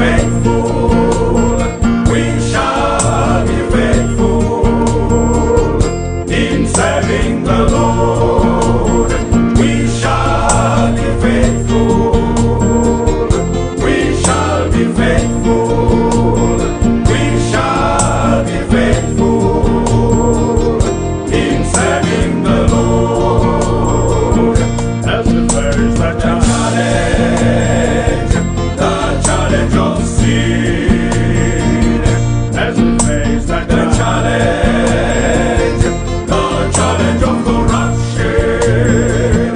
faithful. We shall be faithful in serving the Lord. We shall be faithful. We shall be faithful. We shall be faithful in serving the Lord. As we face the challenge of sin, as we face the challenge of corruption,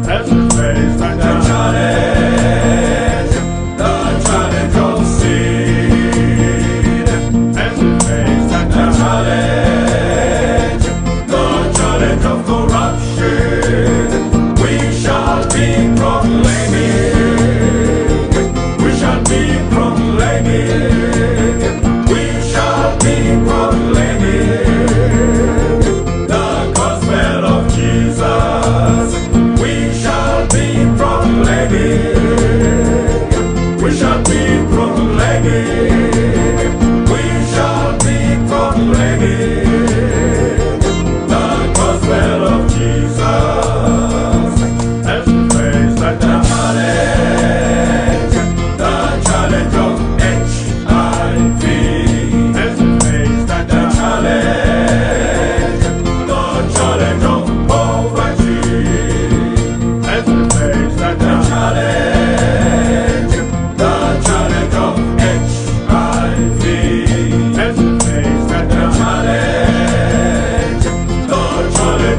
as we face the challenge of sin, as we face the challenge of corruption, we shall be proclaiming, we shall be proclaiming, we shall be proclaiming the gospel of Jesus. We shall be proclaiming, we shall be proclaiming, we shall be proclaiming the gospel of Jesus. As we face the challenge of HIV, as we face the challenge of poverty, as we face the challenge of HIV, as we face the challenge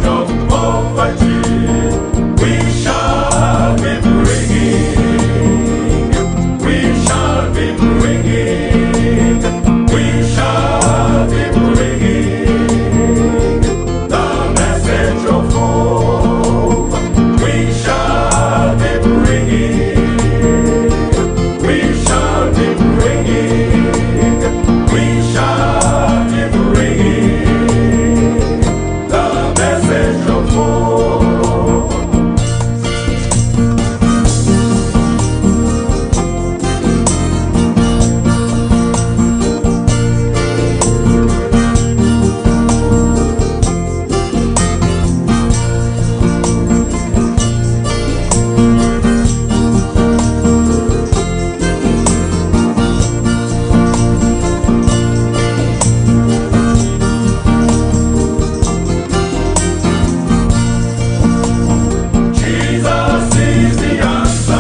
of poverty, we shall be bringing, we shall be bringing, we shall be bringing the message of hope. We shall be bringing, we shall be bringing, we shall be bringing the message of hope. Jesus is the answer.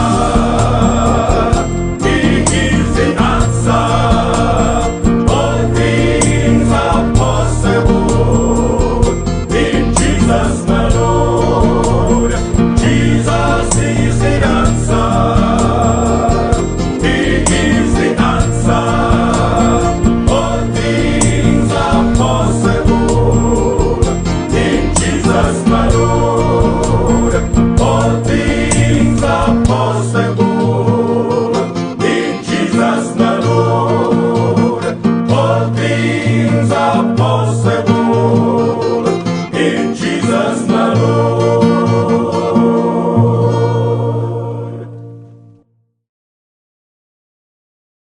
He is the answer. All things are possible in Jesus my Lord. Jesus is the answer. He is the answer. All things are possible in Jesus my Lord. All things are possible in Jesus my Lord. All things are possible in Jesus my Lord.